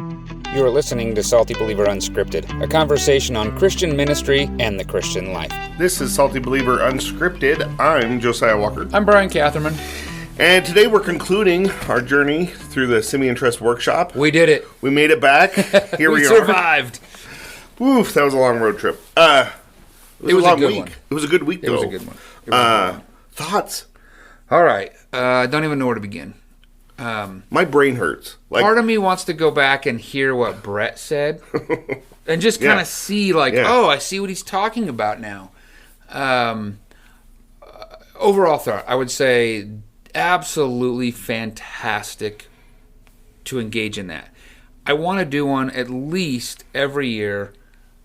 You are listening to Salty Believer Unscripted, a conversation on Christian ministry and the Christian life. This is Salty Believer Unscripted. I'm Josiah Walker. I'm Brian Catherman. And today we're concluding our journey through the Simeon Trust Workshop. We did it. We made it back. Here we We are. survived. Oof, that was a long road trip. It was a long week. It was a good week, though. It was a good one. Thoughts? All right. I don't even know where to begin. My brain hurts. Part of me wants to go back and hear what Brett said and just kind of see, oh, I see what he's talking about now. Overall thought, I would say absolutely fantastic to engage in that. I want to do one at least every year.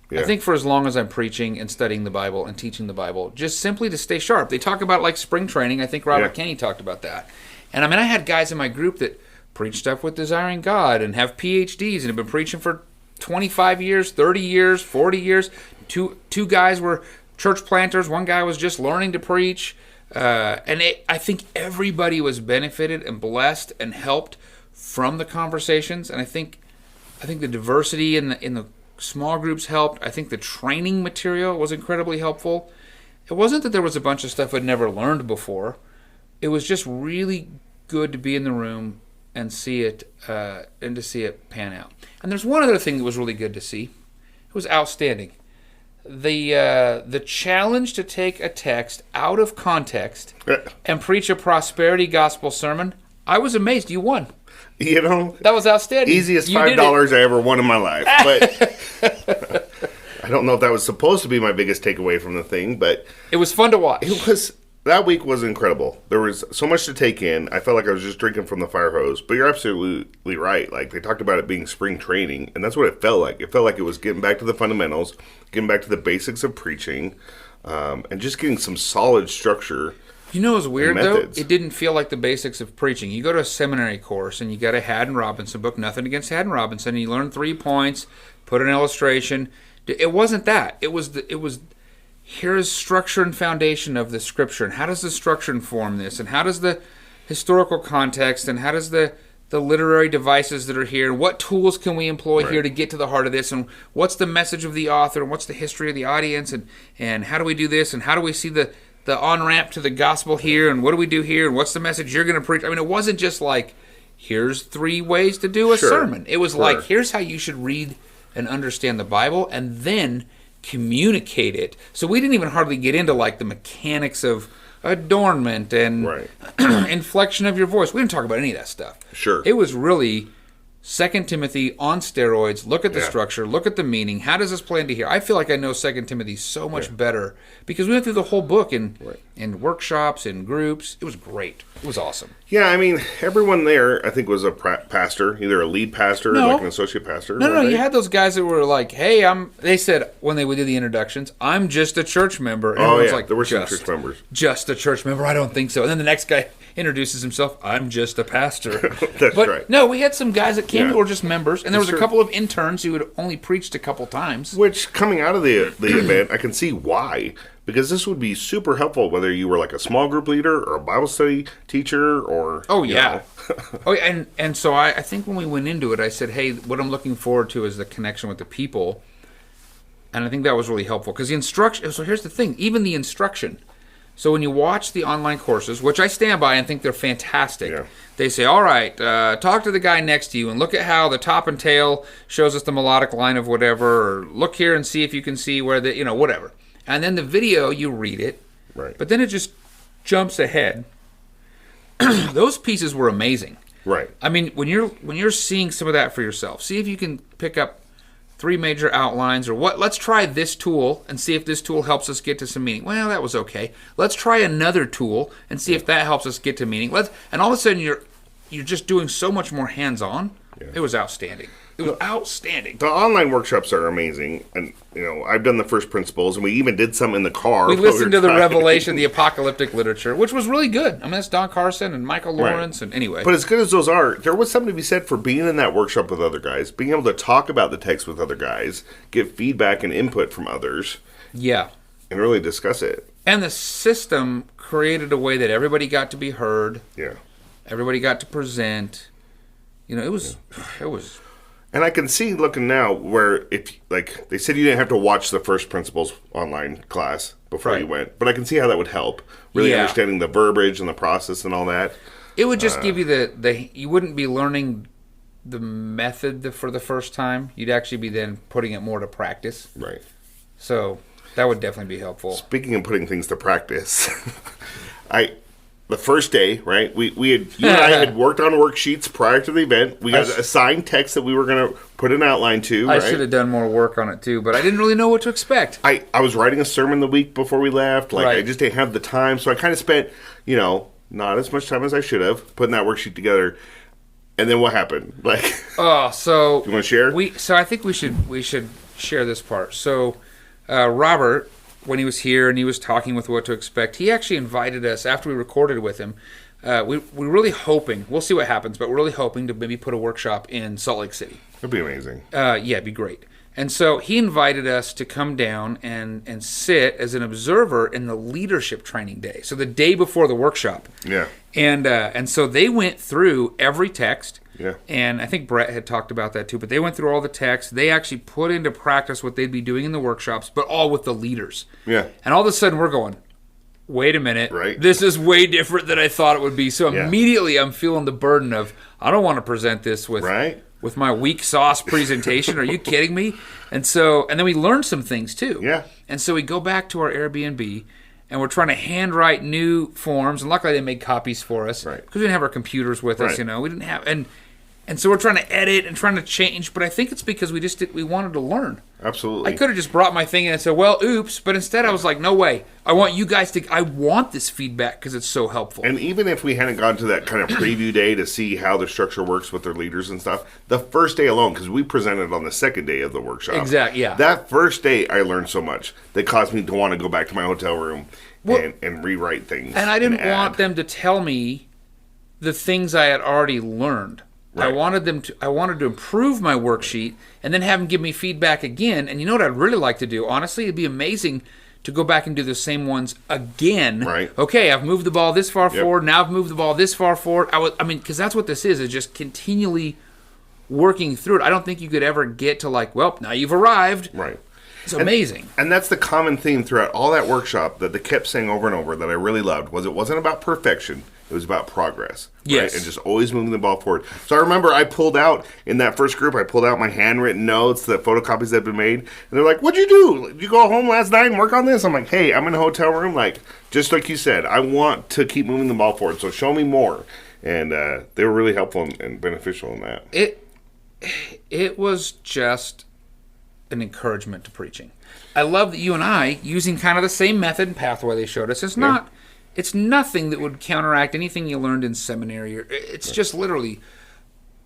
Yeah. I think for as long as I'm preaching and studying the Bible and teaching the Bible, just simply to stay sharp. They talk about like spring training. I think Robert Kenney talked about that. And I mean, I had guys in my group that preach stuff with Desiring God and have PhDs and have been preaching for 25 years, 30 years, 40 years. Two guys were church planters. One guy was just learning to preach. I think everybody was benefited and blessed and helped from the conversations. And I think the diversity in the small groups helped. I think the training material was incredibly helpful. It wasn't that there was a bunch of stuff I'd never learned before. It was just really good to be in the room and see it, and to see it pan out. And there's one other thing that was really good to see. It was outstanding. The challenge to take a text out of context and preach a prosperity gospel sermon. I was amazed. You won. You know, that was outstanding. Easiest $5 I ever won in my life. But I don't know if that was supposed to be my biggest takeaway from the thing, but it was fun to watch. That week was incredible. There was so much to take in. I felt like I was just drinking from the fire hose. But you're absolutely right. Like, they talked about it being spring training, and that's what it felt like. It felt like it was getting back to the fundamentals, getting back to the basics of preaching, and just getting some solid structure. You know what's weird, though? It didn't feel like the basics of preaching. You go to a seminary course, and you got a Haddon Robinson book. Nothing against Haddon Robinson. And you learn 3 points, put an illustration. It wasn't that. It was here's structure and foundation of the Scripture, and how does the structure inform this, and how does the historical context, and how does the literary devices that are here, and what tools can we employ here to get to the heart of this, and what's the message of the author, and what's the history of the audience, and how do we do this, and how do we see the on-ramp to the gospel here, and what do we do here, and what's the message you're going to preach? I mean, it wasn't just like, here's 3 ways to do a sermon. It was like, here's how you should read and understand the Bible, and then communicate it. So we didn't even hardly get into like the mechanics of adornment and inflection of your voice. We didn't talk about any of that stuff. Sure. It was really 2 Timothy on steroids. Look at the structure. Look at the meaning. How does this play into here? I feel like I know 2 Timothy so much better because we went through the whole book in workshops and groups. It was great. It was awesome. Yeah, I mean, everyone there, I think, was a pastor, either a lead pastor or like an associate pastor. No, you had those guys that were like, hey, they said when they would do the introductions, I'm just a church member. And everyone's like, there were some church members. Just a church member? I don't think so. And then the next guy introduces himself, I'm just a pastor. That's right. No, we had some guys that came who were just members, and there was a couple of interns who had only preached a couple times. Which, coming out of the event, I can see why. Because this would be super helpful whether you were like a small group leader or a Bible study teacher or... Oh, yeah. And so I think when we went into it, I said, hey, what I'm looking forward to is the connection with the people. And I think that was really helpful. Because the instruction... So here's the thing. Even the instruction. So when you watch the online courses, which I stand by and think they're fantastic, they say, all right, talk to the guy next to you and look at how the top and tail shows us the melodic line of whatever, or look here and see if you can see where the, whatever. And then the video, you read it, but then it just jumps ahead. Those pieces were amazing. Right. I mean, when you're seeing some of that for yourself, see if you can pick up 3 major outlines, or let's try this tool and see if this tool helps us get to some meaning. Well, that was okay. Let's try another tool and see if that helps us get to meaning. And all of a sudden you're just doing so much more hands-on. Yeah. It was outstanding. It was outstanding. The online workshops are amazing, and I've done the first principles, and we even did some in the car. We listened to the Revelation, the apocalyptic literature, which was really good. I mean, that's Don Carson and Michael Lawrence, and anyway. But as good as those are, there was something to be said for being in that workshop with other guys, being able to talk about the text with other guys, get feedback and input from others. Yeah. And really discuss it. And the system created a way that everybody got to be heard. Yeah. Everybody got to present. It was And I can see looking now where if like they said you didn't have to watch the first principles online class before you went, but I can see how that would help. Really understanding the verbiage and the process and all that. It would just give you the you wouldn't be learning the method for the first time. You'd actually be then putting it more to practice. Right. So that would definitely be helpful. Speaking of putting things to practice, the first day, right? You and I had worked on worksheets prior to the event. We got assigned text that we were going to put an outline to. I should have done more work on it too, but I didn't really know what to expect. I was writing a sermon the week before we left. I just didn't have the time, so I kind of spent, not as much time as I should have putting that worksheet together. And then what happened? So do you want to share? So I think we should share this part. So Robert, when he was here and he was talking with what to expect, he actually invited us after we recorded with him. We're really hoping, we'll see what happens, but we're really hoping to maybe put a workshop in Salt Lake City. That'd be amazing. It'd be great. And so he invited us to come down and sit as an observer in the leadership training day. So the day before the workshop. Yeah. And so they went through every text. Yeah. And I think Brett had talked about that too, but they went through all the texts. They actually put into practice what they'd be doing in the workshops, but all with the leaders. Yeah. And all of a sudden we're going, wait a minute. Right. This is way different than I thought it would be. So immediately I'm feeling the burden of, I don't want to present this with my weak sauce presentation. Are you kidding me? And then we learned some things too. Yeah. And so we go back to our Airbnb and we're trying to handwrite new forms. And luckily they made copies for us because we didn't have our computers with us. We didn't have, and so we're trying to edit and trying to change. But I think it's because we wanted to learn. Absolutely. I could have just brought my thing in and said, well, oops. But instead I was like, no way. I want this feedback because it's so helpful. And even if we hadn't gone to that kind of preview day to see how the structure works with their leaders and stuff, the first day alone, because we presented on the second day of the workshop. Exactly, yeah. That first day I learned so much that caused me to want to go back to my hotel room and rewrite things. And I didn't want them to tell me the things I had already learned. Right. I wanted to improve my worksheet and then have them give me feedback again. And you know what I'd really like to do? Honestly, it'd be amazing to go back and do the same ones again. Right. Okay, I've moved the ball this far forward. Now I've moved the ball this far forward. Because that's what this is just continually working through it. I don't think you could ever get to now you've arrived. Right. It's amazing. And that's the common theme throughout all that workshop that they kept saying over and over that I really loved was it wasn't about perfection. It was about progress. Yes. Right? And just always moving the ball forward. So I remember I pulled out, in that first group, my handwritten notes, the photocopies that had been made. And they're like, what'd you do? Did you go home last night and work on this? I'm like, hey, I'm in a hotel room. Just like you said, I want to keep moving the ball forward. So show me more. And they were really helpful and beneficial in that. It was just an encouragement to preaching. I love that you and I, using kind of the same method and pathway they showed us, it's nothing that would counteract anything you learned in seminary. It's just literally,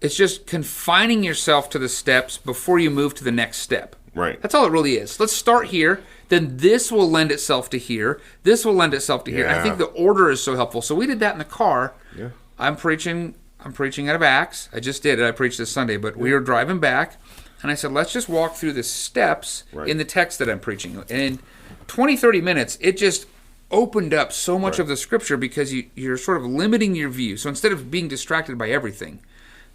it's just confining yourself to the steps before you move to the next step. Right. That's all it really is. Let's start here, then this will lend itself to here, this will lend itself to here. And I think the order is so helpful. So we did that in the car. Yeah. I'm preaching out of Acts. I just did it. I preached this Sunday, but we were driving back. And I said, let's just walk through the steps in the text that I'm preaching. And in 20, 30 minutes, it just opened up so much of the scripture because you're sort of limiting your view. So instead of being distracted by everything,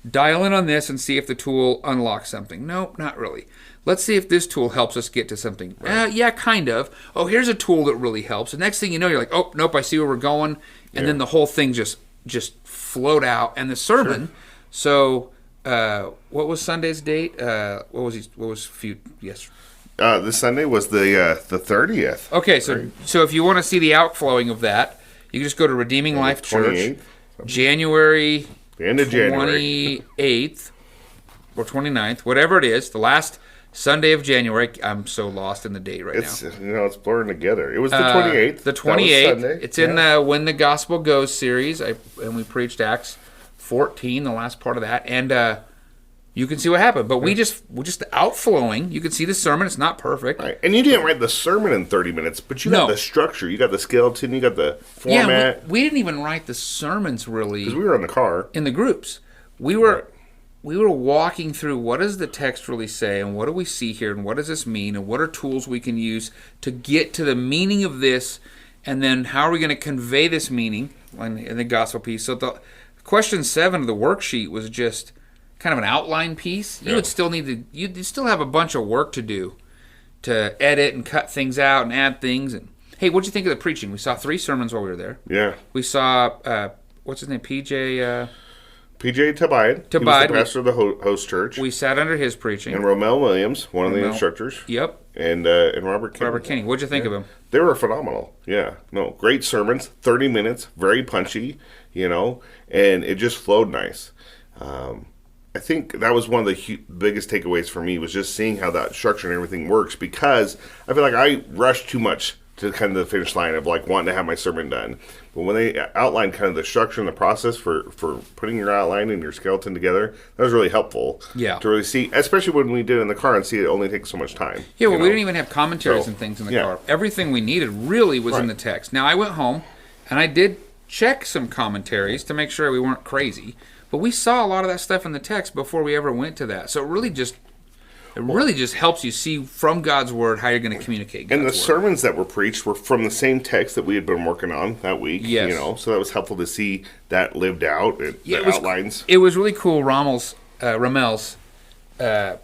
dial in on this and see if the tool unlocks something. Nope, not really. Let's see if this tool helps us get to something. Yeah, kind of. Oh, here's a tool that really helps. The next thing you know, you're like, oh, nope, I see where we're going. And then the whole thing just flowed out. And the sermon, so... what was Sunday's date? What was yesterday? This Sunday was the 30th. Okay, so if you want to see the outflowing of that, you can just go to Redeeming Life Church, January the end of 28th or 29th, whatever it is, the last Sunday of January. I'm so lost in the date now. It's blurring together. It was the 28th. The 28th. It's in the When the Gospel Goes series, and we preached Acts 14, the last part of that, and you can see what happened. But we're just outflowing. You can see the sermon; it's not perfect. Right. And you didn't write the sermon in 30 minutes, but you got the structure, you got the skeleton, you got the format. Yeah, we didn't even write the sermons really because we were in the car in the groups. We were walking through what does the text really say, and what do we see here, and what does this mean, and what are tools we can use to get to the meaning of this, and then how are we going to convey this meaning in the gospel piece. So Question 7 of the worksheet was just, kind of an outline piece, you Yeah. would still need to. You'd still have a bunch of work to do, to edit and cut things out and add things. And hey, what'd you think of the preaching? We saw 3 sermons while we were there. Yeah. We saw what's his name, PJ. PJ Tabayed. He was the pastor of the host church. We sat under his preaching. And Romel Williams, one of the instructors. Yep. And Robert Kinney. Robert Kinney. What'd you think of him? They were phenomenal. Yeah. No, great sermons. 30 minutes. Very punchy, and it just flowed nice. I think that was one of the biggest takeaways for me was just seeing how that structure and everything works, because I feel like I rushed too much to kind of the finish line of like wanting to have my sermon done. But when they outlined kind of the structure and the process for putting your outline and your skeleton together, that was really helpful. Yeah. To really see, especially when we did it in the car and see it only takes so much time. Yeah, well, we didn't even have commentaries and things in the yeah. car. Everything we needed really was in the text. Now, I went home and I did check some commentaries to make sure we weren't crazy, but we saw a lot of that stuff in the text before we ever went to that. So it really just helps you see from God's Word how you're going to communicate God's And the Word. sermons that were preached were from the same text that we had been working on that week. Yes. So that was helpful to see that lived out, the outlines. It was really cool, Romel's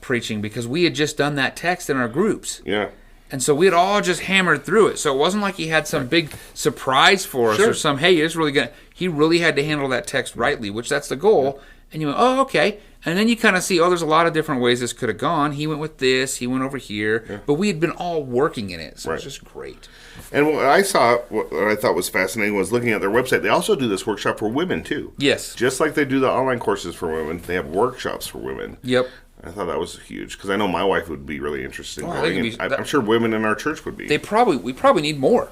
preaching, because we had just done that text in our groups. Yeah. And so we had all just hammered through it. So it wasn't like he had some big surprise for us or some, hey, it's really good. He really had to handle that text rightly, which that's the goal. And you went, oh, okay. And then you kind of see, oh, there's a lot of different ways this could have gone. He went with this. He went over here. Yeah. But we had been all working in it. So it's just great. And what I saw, what I thought was fascinating was looking at their website. They also do this workshop for women, too. Yes. Just like they do the online courses for women, they have workshops for women. Yep. I thought that was huge, because I know my wife would be really interested in going. I'm sure women in our church would be. We probably need more.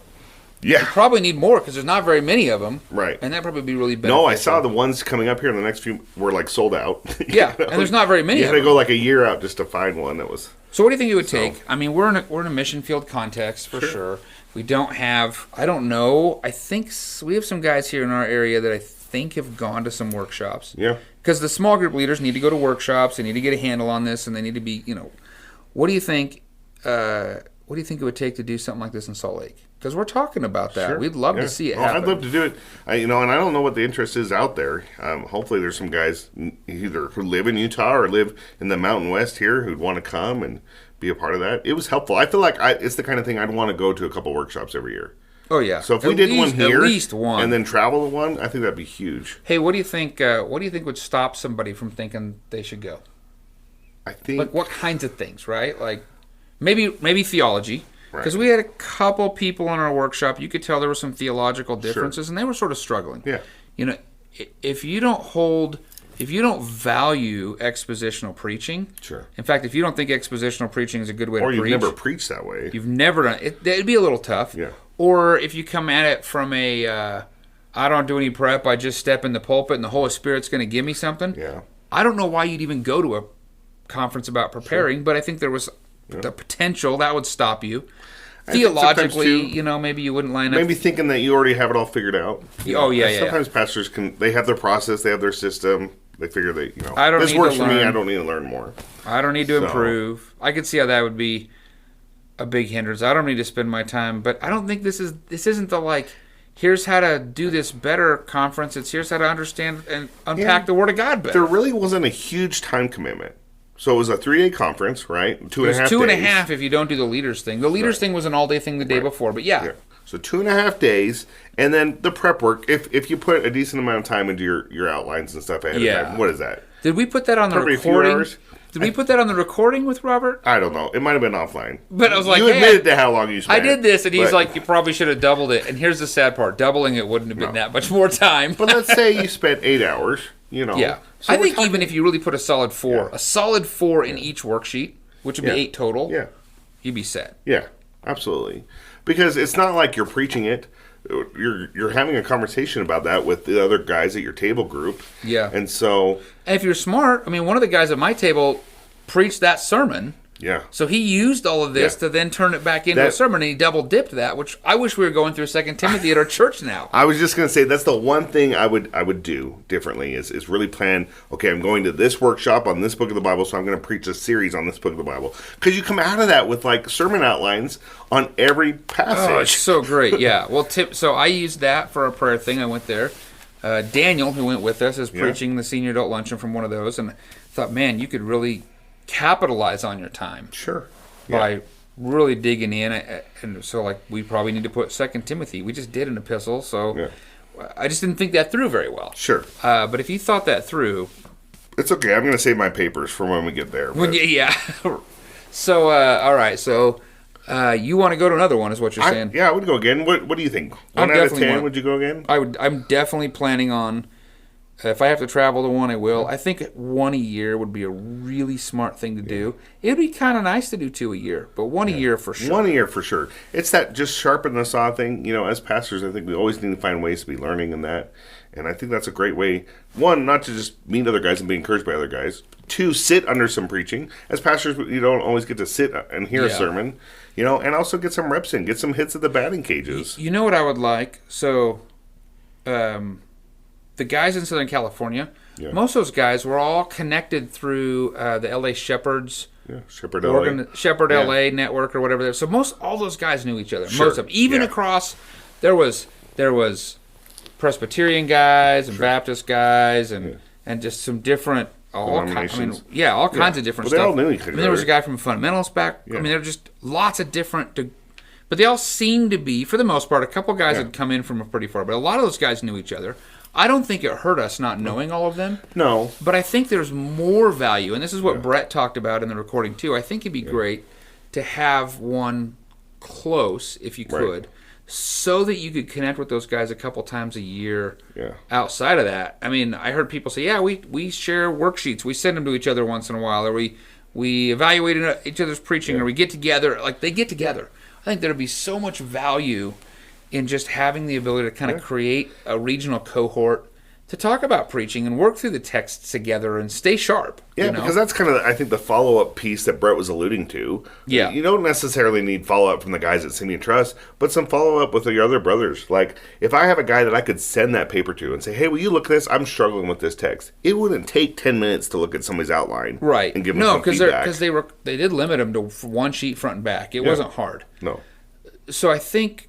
Yeah. We probably need more, because there's not very many of them. Right. And that'd probably be really beneficial. No, I saw the ones coming up here in the next few were like sold out. Yeah, and there's not very many You of had them. to go like a year out just to find one that was... So what do you think it would take? I mean, we're in a mission field context for sure. We don't have, I don't know, I think we have some guys here in our area that I think have gone to some workshops. Yeah. Because the small group leaders need to go to workshops, they need to get a handle on this, and they need to be, what do you think it would take to do something like this in Salt Lake? Because we're talking about that. We'd love to see it happen. I'd love to do it. And I don't know what the interest is out there. Hopefully there's some guys either who live in Utah or live in the Mountain West here who'd want to come and be a part of that. It was helpful. I feel like it's the kind of thing I'd want to go to a couple workshops every year. Oh, yeah. So if we did one here, at least one, and then travel to one, I think that'd be huge. Hey, what do you think? What do you think would stop somebody from thinking they should go? I think like what kinds of things, right? Like maybe theology, because we had a couple people in our workshop. You could tell there were some theological differences, and they were sort of struggling. Yeah, if you don't value expositional preaching, in fact, if you don't think expositional preaching is a good way to preach, or you've never preached that way, you've never done it. It'd be a little tough. Yeah. Or if you come at it from I don't do any prep, I just step in the pulpit and the Holy Spirit's going to give me something. Yeah. I don't know why you'd even go to a conference about preparing, but I think there was the potential that would stop you. Theologically, maybe you wouldn't line up. Maybe thinking that you already have it all figured out. Sometimes pastors they have their process, they have their system. They figure I don't this need works to for learn. me. I don't need to learn more. I don't need to improve. I could see how that would be a big hindrance. I don't need to spend my time, but I don't think this isn't the here's how to do this better conference. It's here's how to understand and unpack the Word of God better. There really wasn't a huge time commitment. So it was a 3-day conference, right? 2.5 days. 2.5 if you don't do the leaders thing. The leaders thing was an all-day thing the day before, but yeah. So 2.5 days, and then the prep work. If you put a decent amount of time into your outlines and stuff ahead of time, what is that? Did we put that on the Probably recording? A few hours? Did we put that on the recording with Robert? I don't know. It might have been offline. But I was like, you admitted to how long you spent. I did this, and he's like, you probably should have doubled it. And here's the sad part: doubling it wouldn't have been that much more time. But let's say you spent 8 hours. Yeah. So I think even if you really put a solid 4, in each worksheet, which would be 8 total, you'd be set. Yeah, absolutely. Because it's not like you're preaching it. You're having a conversation about that with the other guys at your table group. Yeah. And so... And if you're smart, one of the guys at my table preached that sermon. Yeah. So he used all of this to then turn it back into a sermon, and he double dipped that, which I wish we were going through 2 Timothy at our church now. I was just going to say that's the one thing I would do differently is really plan, okay, I'm going to this workshop on this book of the Bible, so I'm going to preach a series on this book of the Bible. Because you come out of that with sermon outlines on every passage. Oh, it's so great, yeah. Well, so I used that for a prayer thing. I went there. Daniel, who went with us, is preaching the senior adult luncheon from one of those, and thought, man, you could really capitalize on your time. Sure. By really digging in. And so, like, we probably need to put 2 Timothy. We just did an epistle, so I just didn't think that through very well. Sure. But if you thought that through... It's okay. I'm going to save my papers for when we get there. Yeah. So, all right. So, you want to go to another one is what you're saying? Yeah, I would go again. What do you think? 1 out of 10, would you go again? I'm definitely planning on... if I have to travel to one, I will. I think 1 a year would be a really smart thing to do. It would be kind of nice to do 2 a year, but 1 a year for sure. 1 a year for sure. It's that just sharpen the saw thing. You know, as pastors, I think we always need to find ways to be learning in that. And I think that's a great way. 1, not to just meet other guys and be encouraged by other guys. 2, sit under some preaching. As pastors, you don't always get to sit and hear a sermon. You know, and also get some reps in. Get some hits at the batting cages. You know what I would like? So, the guys in Southern California, most of those guys were all connected through the LA Shepherds, Shepherd LA. Shepherd LA network or whatever. So all those guys knew each other. Sure. Most of them, even across, there was Presbyterian guys and Baptist guys and just some different all kinds of different stuff. They all knew each other. There was a guy from Fundamentals back. I mean, there were just lots of different. But they all seemed to be, for the most part, a couple guys had come in from pretty far, but a lot of those guys knew each other. I don't think it hurt us not knowing all of them. No. But I think there's more value, and this is what Brett talked about in the recording too. I think it'd be great to have one close, if you could, so that you could connect with those guys a couple times a year outside of that. I mean, I heard people say, we share worksheets. We send them to each other once in a while, or we evaluate each other's preaching, or we get together. Like, they get together. I think there'd be so much value in just having the ability to kind of create a regional cohort to talk about preaching and work through the texts together and stay sharp. Yeah, because that's kind of, I think, the follow-up piece that Brett was alluding to. Yeah. You don't necessarily need follow-up from the guys at Sing and Trust, but some follow-up with your other brothers. Like, if I have a guy that I could send that paper to and say, hey, will you look at this? I'm struggling with this text. It wouldn't take 10 minutes to look at somebody's outline. Right. And give them some feedback. Because they did limit them to one sheet front and back. It wasn't hard. No. So I think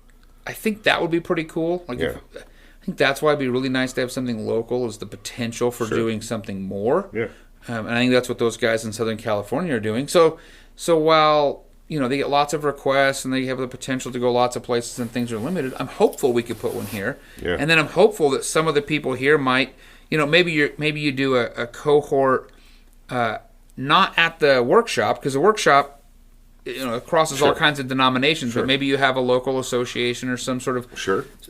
that would be pretty cool. Like, I think that's why it'd be really nice to have something local, is the potential for doing something more. Yeah. And I think that's what those guys in Southern California are doing. So while, they get lots of requests and they have the potential to go lots of places and things are limited, I'm hopeful we could put one here. Yeah. And then I'm hopeful that some of the people here might, maybe you do a cohort not at the workshop, because the workshop crosses all kinds of denominations, but maybe you have a local association or some sort of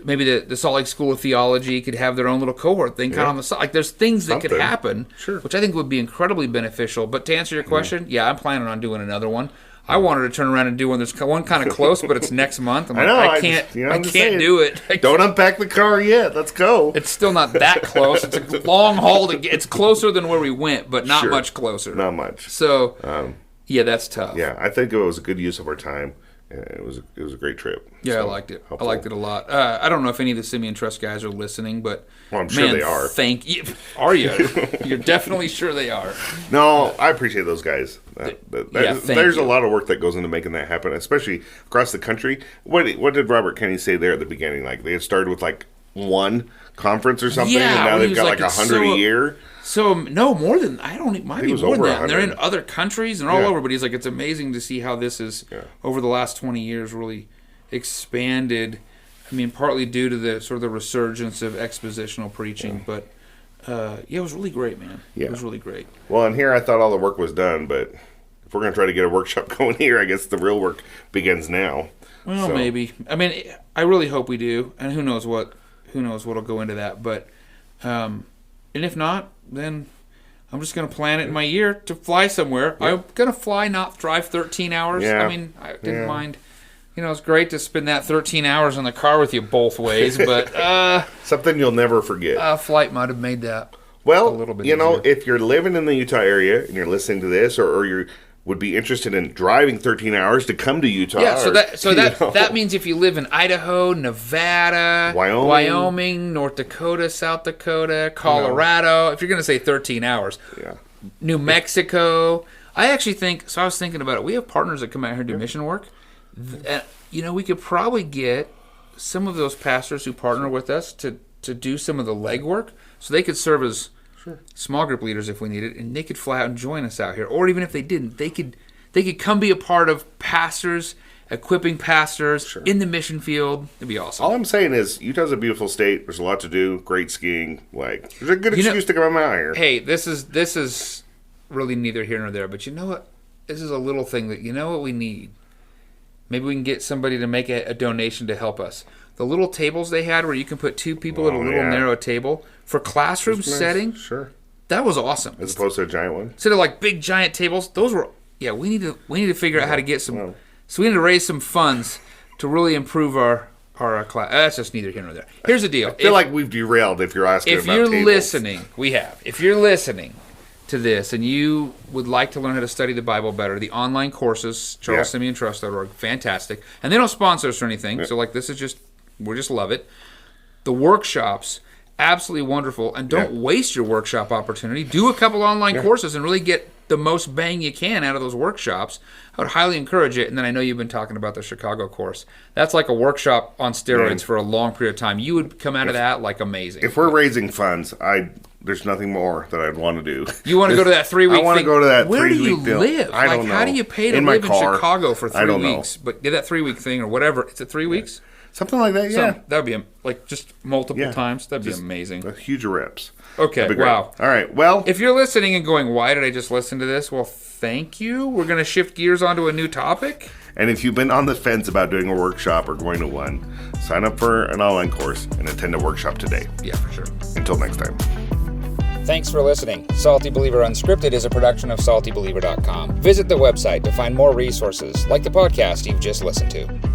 maybe the Salt Lake School of Theology could have their own little cohort thing kind of on the side. Like, there's things that could happen, which I think would be incredibly beneficial. But to answer your question, I'm planning on doing another one. I wanted to turn around and do one. There's one kind of close, but it's next month. I can't do it. Don't unpack the car yet. Let's go. It's still not that close. It's a long haul to get. It's closer than where we went, but not much closer. Not much. So. Yeah, that's tough. Yeah, I think it was a good use of our time. It was a great trip. Yeah, so, I liked it. Helpful. I liked it a lot. I don't know if any of the Simeon Trust guys are listening, but I'm sure they are. Thank you. Are you? You're definitely sure they are. No, I appreciate those guys. There's a lot of work that goes into making that happen, especially across the country. What did Robert Kennedy say there at the beginning? Like, they had started with like one conference or something, and now they've got like 100 a year. So, no, more than, might be more than that. And they're in other countries and all over, but he's like, it's amazing to see how this is, over the last 20 years, really expanded. I mean, partly due to the sort of the resurgence of expositional preaching, but it was really great, man. Yeah. It was really great. Well, and here I thought all the work was done, but if we're going to try to get a workshop going here, I guess the real work begins now. Well, maybe. I mean, I really hope we do, and who knows what'll go into that, but... and if not, then I'm just going to plan it in my year to fly somewhere. Yeah. I'm going to fly, not drive 13 hours. Yeah. I mean, I didn't mind. It's great to spend that 13 hours in the car with you both ways, but... something you'll never forget. A flight might have made that a little bit easier. If you're living in the Utah area and you're listening to this, or you would be interested in driving 13 hours to come to Utah. Yeah, that means if you live in Idaho, Nevada, Wyoming, North Dakota, South Dakota, Colorado, if you're going to say 13 hours, New Mexico. I actually think, I was thinking about it, we have partners that come out here and do mission work. We could probably get some of those pastors who partner with us to do some of the legwork, so they could serve as small group leaders if we needed, and they could fly out and join us out here. Or even if they didn't, they could come be a part of pastors, equipping pastors in the mission field. It'd be awesome. All I'm saying is Utah's a beautiful state. There's a lot to do. Great skiing. Like, there's a good excuse to come out here. Hey, this is really neither here nor there, but you know what? This is a little thing that, you know what we need? Maybe we can get somebody to make a donation to help us. The little tables they had where you can put two people at a little narrow table for classroom setting. Sure. That was awesome. As opposed to a giant one. Instead of like big giant tables, those were we need to figure out how to get some. Well, so we need to raise some funds to really improve our class. That's just neither here nor there. Here's the deal. I feel like we've derailed if you're asking about tables. If you're listening, we have. If you're listening to this and you would like to learn how to study the Bible better, the online courses, CharlesSimeonTrust.org, fantastic. And they don't sponsor us or anything, so like this is just, we just love it. The workshops, absolutely wonderful. And don't waste your workshop opportunity. Do a couple online courses and really get the most bang you can out of those workshops. I would highly encourage it. And then I know you've been talking about the Chicago course. That's like a workshop on steroids for a long period of time. You would come out of that like amazing. If we're raising funds, there's nothing more that I'd want to do. You want to go to that 3 week thing? I want to go to that 3 week Where do you live? I don't know. How do you pay to live in Chicago for 3 weeks? But get that 3 week thing or whatever. Is it 3 weeks? Something like that, that would be like just multiple times. That'd be amazing. Huge rips. Okay, wow. All right, well. If you're listening and going, why did I just listen to this? Well, thank you. We're going to shift gears onto a new topic. And if you've been on the fence about doing a workshop or going to one, sign up for an online course and attend a workshop today. Yeah, for sure. Until next time. Thanks for listening. Salty Believer Unscripted is a production of SaltyBeliever.com. Visit the website to find more resources like the podcast you've just listened to.